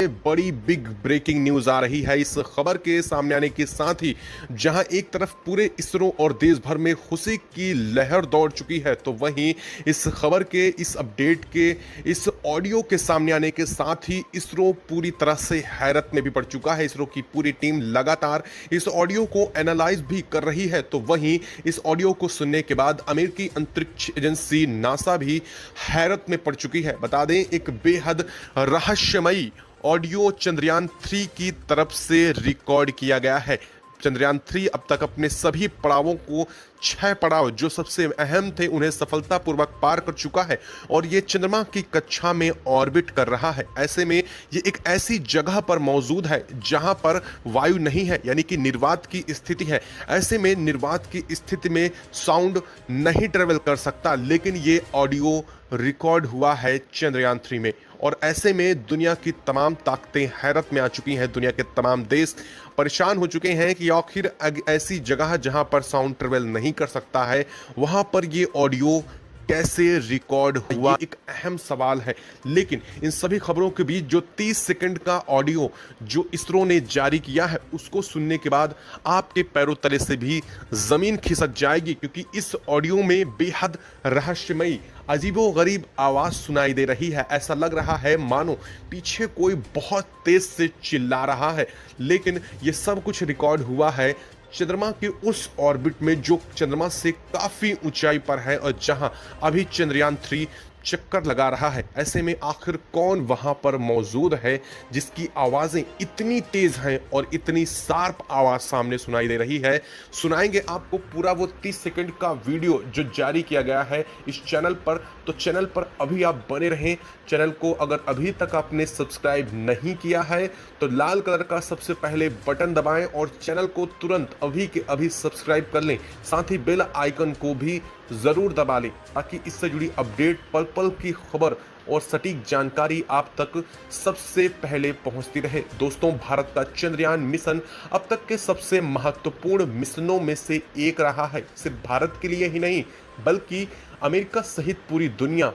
बड़ी big breaking news आ रही है इस खबर के सामने आने के साथ ही जहां एक तरफ पूरे इसरो और देश भर में खुशी की लहर दौड़ चुकी है, तो वहीं इस खबर के इस अपडेट के इस ऑडियो के सामने आने के साथ ही इसरो पूरी तरह से हैरत में भी पड़ चुका है। इसरो की पूरी टीम लगातार इस ऑडियो को एनालाइज भी कर रही है। तो वहीं इस ऑडियो को सुनने के बाद अमेरिकी अंतरिक्ष एजेंसी नासा भी हैरत में पड़ चुकी है। बता दें, एक बेहद रहस्यमयी ऑडियो चंद्रयान 3 की तरफ से रिकॉर्ड किया गया है। चंद्रयान 3 अब तक अपने सभी पड़ावों को 6 पड़ाव जो सबसे अहम थे उन्हें सफलतापूर्वक पार कर चुका है और ये चंद्रमा की कक्षा में ऑर्बिट कर रहा है। ऐसे में ये एक ऐसी जगह पर मौजूद है जहां पर वायु नहीं है, यानी कि निर्वात की स्थिति है। ऐसे में निर्वात की स्थिति में साउंड नहीं ट्रेवल कर सकता, लेकिन ये ऑडियो रिकॉर्ड हुआ है चंद्रयान 3 में। और ऐसे में दुनिया की तमाम ताकतें हैरत में आ चुकी हैं। दुनिया के तमाम देश परेशान हो चुके हैं कि आखिर ऐसी जगह जहां पर साउंड ट्रेवल नहीं कर सकता है, वहां पर ये ऑडियो कैसे रिकॉर्ड हुआ, एक अहम सवाल है। लेकिन इन सभी खबरों के बीच जो 30 सेकंड का ऑडियो जो इसरो ने जारी किया है, उसको सुनने के बाद आपके पैरों तले से भी जमीन खिसक जाएगी, क्योंकि इस ऑडियो में बेहद रहस्यमयी अजीबोगरीब आवाज सुनाई दे रही है। ऐसा लग रहा है मानो पीछे कोई बहुत तेज से चिल्ला रहा है। लेकिन ये सब कुछ रिकॉर्ड हुआ है चंद्रमा के उस ऑर्बिट में जो चंद्रमा से काफी ऊंचाई पर है और जहां अभी चंद्रयान 3 चक्कर लगा रहा है। ऐसे में आखिर कौन वहां पर मौजूद है जिसकी आवाजें इतनी तेज हैं और इतनी शार्प आवाज सामने सुनाई दे रही है। सुनाएंगे आपको पूरा वो 30 सेकंड का वीडियो जो जारी किया गया है इस चैनल पर। तो चैनल पर अभी आप बने रहें। चैनल को अगर अभी तक आपने सब्सक्राइब नहीं किया है तो लाल कलर का सबसे पहले बटन दबाएं और चैनल को तुरंत अभी के अभी सब्सक्राइब कर लें। साथ ही बेल आइकन को भी जरूर दबा लें ताकि इससे जुड़ी अपडेट पल पल की खबर और सटीक जानकारी आप तक सबसे पहले पहुंचती रहे। दोस्तों, भारत का चंद्रयान मिशन अब तक के सबसे महत्वपूर्ण मिशनों में से एक रहा है। सिर्फ भारत के लिए ही नहीं बल्कि अमेरिका सहित पूरी दुनिया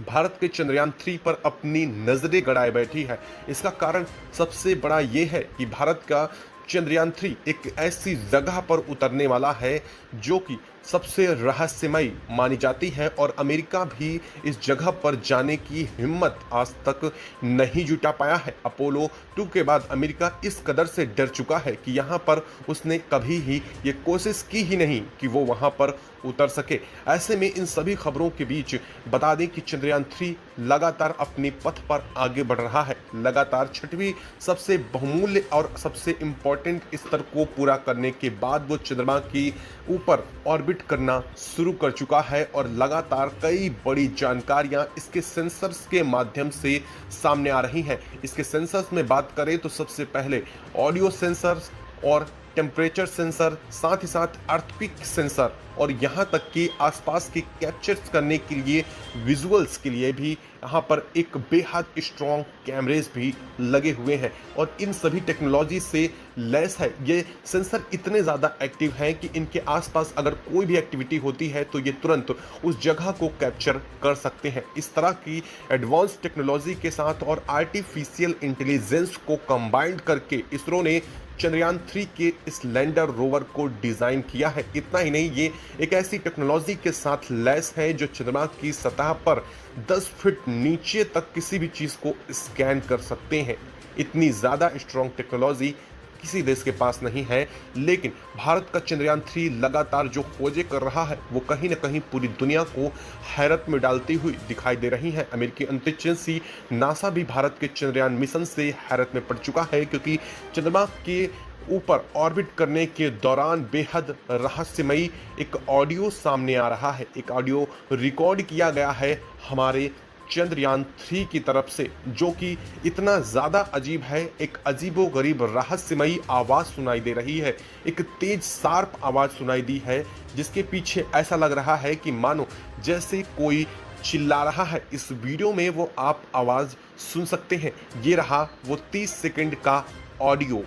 भारत के चंद्रयान 3 पर अपनी नजरें गड़ाए बैठी है। इसका कारण सबसे बड़ा यह है कि भारत का चंद्रयान 3 एक ऐसी जगह पर उतरने वाला है जो कि सबसे रहस्यमयी मानी जाती है और अमेरिका भी इस जगह पर जाने की हिम्मत आज तक नहीं जुटा पाया है। अपोलो 2 के बाद अमेरिका इस कदर से डर चुका है कि यहाँ पर उसने कभी ही ये कोशिश की ही नहीं कि वो वहाँ पर उतर सके। ऐसे में इन सभी खबरों के बीच बता दें कि चंद्रयान 3 लगातार अपने पथ पर आगे बढ़ रहा है। लगातार 6वीं सबसे बहुमूल्य और सबसे इम्पोर्टेंट स्तर को पूरा करने के बाद वो चंद्रमा की ऊपर ऑर्बिट करना शुरू कर चुका है और लगातार कई बड़ी जानकारियां इसके सेंसर्स के माध्यम से सामने आ रही हैं। इसके सेंसर्स में बात करें तो सबसे पहले ऑडियो सेंसर्स और टेम्परेचर सेंसर, साथ ही साथ अर्थक्वेक सेंसर और यहाँ तक कि आसपास के कैप्चर्स करने के लिए विजुअल्स के लिए भी यहाँ पर एक बेहद स्ट्रॉन्ग कैमरेज भी लगे हुए हैं और इन सभी टेक्नोलॉजी से लैस है। ये सेंसर इतने ज़्यादा एक्टिव हैं कि इनके आसपास अगर कोई भी एक्टिविटी होती है तो ये तुरंत उस जगह को कैप्चर कर सकते हैं। इस तरह की एडवांस टेक्नोलॉजी के साथ और आर्टिफिशियल इंटेलिजेंस को कंबाइंड करके इसरो ने चंद्रयान 3 के इस लैंडर रोवर को डिजाइन किया है। इतना ही नहीं, ये एक ऐसी टेक्नोलॉजी के साथ लैस है जो चंद्रमा की सतह पर 10 फीट नीचे तक किसी भी चीज को स्कैन कर सकते हैं। इतनी ज्यादा स्ट्रॉन्ग टेक्नोलॉजी किसी देश के पास नहीं है। लेकिन भारत का चंद्रयान 3 लगातार जो खोजें कर रहा है वो कहीं ना कहीं पूरी दुनिया को हैरत में डालती हुई दिखाई दे रही है। अमेरिकी अंतरिक्ष एजेंसी नासा भी भारत के चंद्रयान मिशन से हैरत में पड़ चुका है, क्योंकि चंद्रमा के ऊपर ऑर्बिट करने के दौरान बेहद रहस्यमयी एक ऑडियो सामने आ रहा है। एक ऑडियो रिकॉर्ड किया गया है हमारे चंद्रयान 3 की तरफ से, जो कि इतना ज़्यादा अजीब है। एक अजीबोगरीब रहस्यमयी आवाज़ सुनाई दे रही है, एक तेज शार्प आवाज़ सुनाई दी है जिसके पीछे ऐसा लग रहा है कि मानो जैसे कोई चिल्ला रहा है। इस वीडियो में वो आप आवाज़ सुन सकते हैं। ये रहा वो 30 सेकंड का ऑडियो।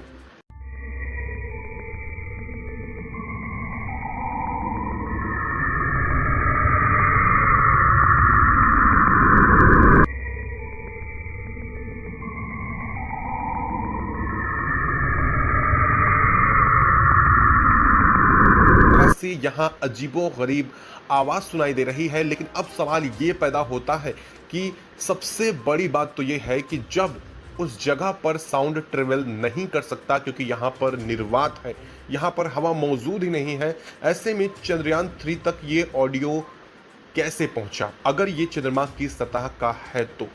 से यहाँ अजीबो-गरीब आवाज़ सुनाई दे रही है। लेकिन अब सवाल ये पैदा होता है कि सबसे बड़ी बात तो ये है कि जब उस जगह पर साउंड ट्रेवल नहीं कर सकता क्योंकि यहाँ पर निर्वात है, यहाँ पर हवा मौजूद ही नहीं है, ऐसे में चंद्रयान 3 तक ये ऑडियो कैसे पहुंचा अगर ये चंद्रमा की सतह का है तो।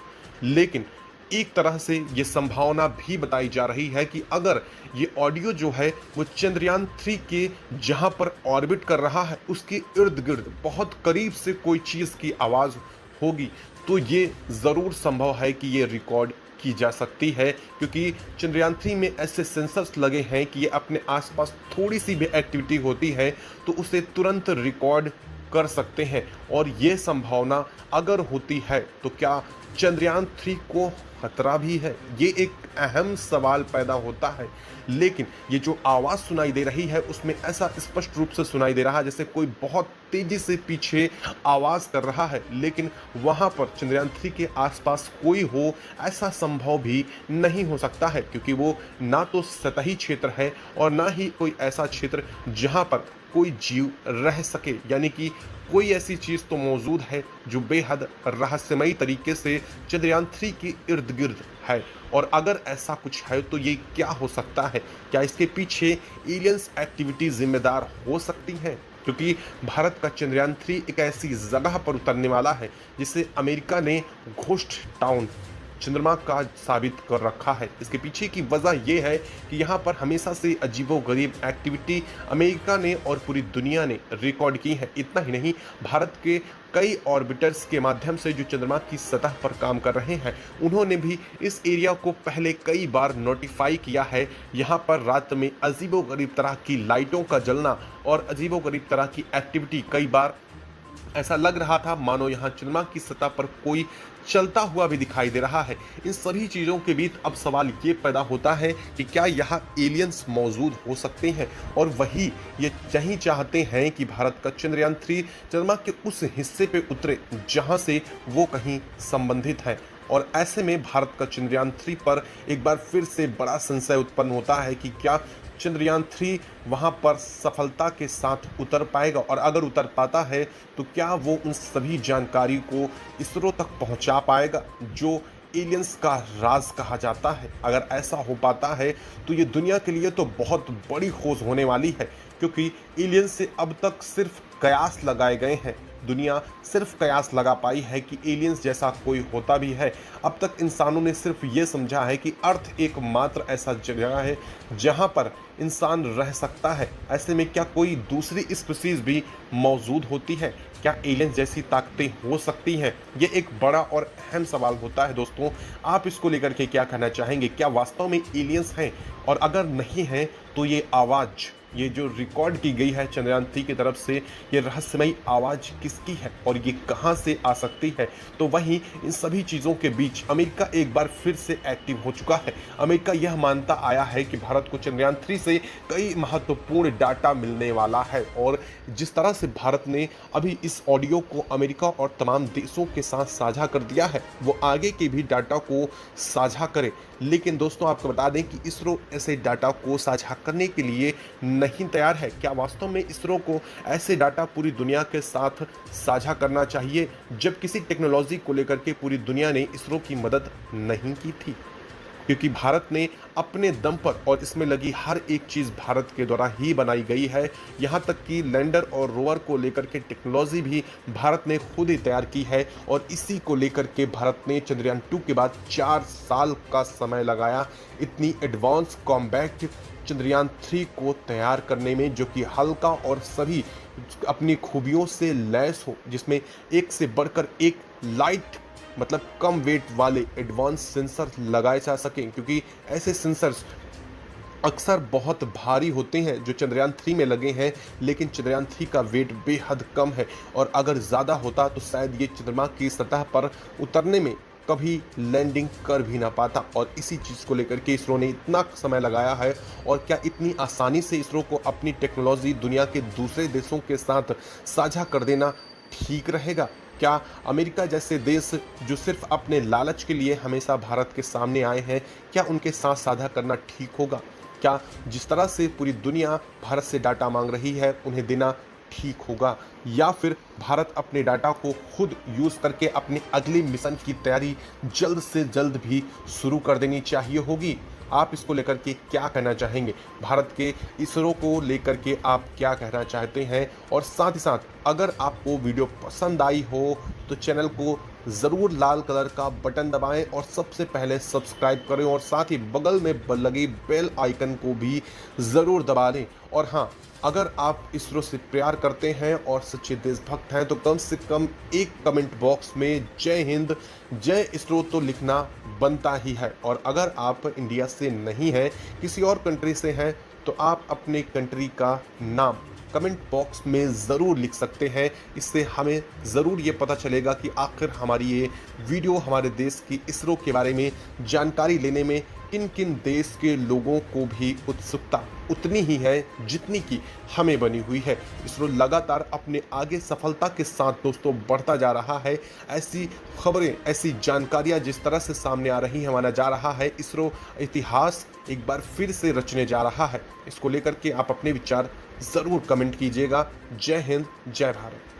लेकिन एक तरह से ये संभावना भी बताई जा रही है कि अगर ये ऑडियो जो है वो चंद्रयान 3 के जहां पर ऑर्बिट कर रहा है उसके इर्द गिर्द बहुत करीब से कोई चीज़ की आवाज़ होगी, तो ये ज़रूर संभव है कि ये रिकॉर्ड की जा सकती है, क्योंकि चंद्रयान 3 में ऐसे सेंसर्स लगे हैं कि ये अपने आसपास थोड़ी सी भी एक्टिविटी होती है तो उसे तुरंत रिकॉर्ड कर सकते हैं। और ये संभावना अगर होती है तो क्या चंद्रयान 3 को खतरा भी है, ये एक अहम सवाल पैदा होता है। लेकिन ये जो आवाज़ सुनाई दे रही है उसमें ऐसा स्पष्ट रूप से सुनाई दे रहा है जैसे कोई बहुत तेज़ी से पीछे आवाज़ कर रहा है, लेकिन वहाँ पर चंद्रयान 3 के आसपास कोई हो ऐसा संभव भी नहीं हो सकता है, क्योंकि वो ना तो सतही क्षेत्र है और ना ही कोई ऐसा क्षेत्र जहाँ पर कोई जीव रह सके, यानी कि कोई ऐसी चीज़ तो मौजूद है जो बेहद रहस्यमयी तरीके से चंद्रयान 3 के इर्द गिर्द है। और अगर ऐसा कुछ है तो ये क्या हो सकता है? क्या इसके पीछे एलियंस एक्टिविटी जिम्मेदार हो सकती है? क्योंकि भारत का चंद्रयान 3 एक ऐसी जगह पर उतरने वाला है जिसे अमेरिका ने घोस्ट टाउन चंद्रमा का साबित कर रखा है। इसके पीछे की वजह यह है कि यहाँ पर हमेशा से अजीबो-गरीब एक्टिविटी अमेरिका ने और पूरी दुनिया ने रिकॉर्ड की है। इतना ही नहीं, भारत के कई ऑर्बिटर्स के माध्यम से जो चंद्रमा की सतह पर काम कर रहे हैं उन्होंने भी इस एरिया को पहले कई बार नोटिफाई किया है। यहाँ पर रात में अजीबो-गरीब तरह की लाइटों का जलना और अजीबो-गरीब तरह की एक्टिविटी, कई बार ऐसा लग रहा था मानो यहाँ चंद्रमा की सतह पर कोई चलता हुआ भी दिखाई दे रहा है। इन सभी चीज़ों के बीच अब सवाल ये पैदा होता है कि क्या यहाँ एलियंस मौजूद हो सकते हैं, और वही ये यही चाहते हैं कि भारत का चंद्रयान 3 चंद्रमा के उस हिस्से पे उतरे जहाँ से वो कहीं संबंधित है। और ऐसे में भारत का चंद्रयान 3 पर एक बार फिर से बड़ा संशय उत्पन्न होता है कि क्या चंद्रयान 3 वहाँ पर सफलता के साथ उतर पाएगा, और अगर उतर पाता है तो क्या वो उन सभी जानकारी को इसरो तक पहुँचा पाएगा जो एलियंस का राज कहा जाता है। अगर ऐसा हो पाता है तो ये दुनिया के लिए तो बहुत बड़ी खोज होने वाली है, क्योंकि एलियंस से अब तक सिर्फ कयास लगाए गए हैं। दुनिया सिर्फ कयास लगा पाई है कि एलियंस जैसा कोई होता भी है। अब तक इंसानों ने सिर्फ ये समझा है कि अर्थ एकमात्र ऐसा जगह है जहां पर इंसान रह सकता है। ऐसे में क्या कोई दूसरी स्पीसीज भी मौजूद होती है? क्या एलियंस जैसी ताकतें हो सकती हैं? ये एक बड़ा और अहम सवाल होता है दोस्तों। आप इसको लेकर के क्या कहना चाहेंगे? क्या वास्तव में एलियंस हैं? और अगर नहीं हैं तो ये आवाज़, ये जो रिकॉर्ड की गई है चंद्रयान 3 की तरफ से, ये रहस्यमयी आवाज़ किसकी है और ये कहां से आ सकती है? तो वहीं इन सभी चीज़ों के बीच अमेरिका एक बार फिर से एक्टिव हो चुका है। अमेरिका यह मानता आया है कि भारत को चंद्रयान 3 से कई महत्वपूर्ण डाटा मिलने वाला है, और जिस तरह से भारत ने अभी इस ऑडियो को अमेरिका और तमाम देशों के साथ साझा कर दिया है, वो आगे के भी डाटा को साझा करे। लेकिन दोस्तों आपको बता दें कि इसरो ऐसे डाटा को साझा करने के लिए नहीं तैयार है। क्या वास्तव में इसरो को ऐसे डाटा पूरी दुनिया के साथ साझा करना चाहिए, जब किसी टेक्नोलॉजी को लेकर के पूरी दुनिया ने इसरो की मदद नहीं की थी? क्योंकि भारत ने अपने दम पर, और इसमें लगी हर एक चीज़ भारत के द्वारा ही बनाई गई है, यहाँ तक कि लैंडर और रोवर को लेकर के टेक्नोलॉजी भी भारत ने खुद ही तैयार की है। और इसी को लेकर के भारत ने चंद्रयान 2 के बाद 4 साल का समय लगाया इतनी एडवांस कॉम्बैक्ट चंद्रयान 3 को तैयार करने में, जो कि हल्का और सभी अपनी खूबियों से लैस हो, जिसमें एक से बढ़कर एक लाइट मतलब कम वेट वाले एडवांस सेंसर लगाए जा सकें, क्योंकि ऐसे सेंसर्स अक्सर बहुत भारी होते हैं जो चंद्रयान 3 में लगे हैं। लेकिन चंद्रयान 3 का वेट बेहद कम है, और अगर ज़्यादा होता तो शायद ये चंद्रमा की सतह पर उतरने में कभी लैंडिंग कर भी ना पाता। और इसी चीज़ को लेकर के इसरो ने इतना समय लगाया है। और क्या इतनी आसानी से इसरो को अपनी टेक्नोलॉजी दुनिया के दूसरे देशों के साथ साझा कर देना ठीक रहेगा? क्या अमेरिका जैसे देश जो सिर्फ अपने लालच के लिए हमेशा भारत के सामने आए हैं, क्या उनके साथ साझा करना ठीक होगा? क्या जिस तरह से पूरी दुनिया भारत से डाटा मांग रही है उन्हें देना ठीक होगा, या फिर भारत अपने डाटा को खुद यूज़ करके अपने अगले मिशन की तैयारी जल्द से जल्द भी शुरू कर देनी चाहिए होगी। आप इसको लेकर के क्या कहना चाहेंगे? भारत के इसरो को लेकर के आप क्या कहना चाहते हैं? और साथ ही साथ अगर आपको वीडियो पसंद आई हो तो चैनल को ज़रूर लाल कलर का बटन दबाएं और सबसे पहले सब्सक्राइब करें, और साथ ही बगल में लगी बेल आइकन को भी ज़रूर दबा लें। और हाँ, अगर आप इसरो से प्यार करते हैं और सच्चे देशभक्त हैं तो कम से कम एक कमेंट बॉक्स में जय हिंद, जय इसरो तो लिखना बनता ही है। और अगर आप इंडिया से नहीं हैं, किसी और कंट्री से हैं, तो आप अपने कंट्री का नाम कमेंट बॉक्स में ज़रूर लिख सकते हैं। इससे हमें ज़रूर ये पता चलेगा कि आखिर हमारी ये वीडियो हमारे देश की इसरो के बारे में जानकारी लेने में किन किन देश के लोगों को भी उत्सुकता उतनी ही है जितनी कि हमें बनी हुई है। इसरो लगातार अपने आगे सफलता के साथ दोस्तों बढ़ता जा रहा है। ऐसी खबरें, ऐसी जानकारियां जिस तरह से सामने आ रही हैं, माना जा रहा है इसरो इतिहास एक बार फिर से रचने जा रहा है। इसको लेकर के आप अपने विचार ज़रूर कमेंट कीजिएगा। जय हिंद, जय भारत।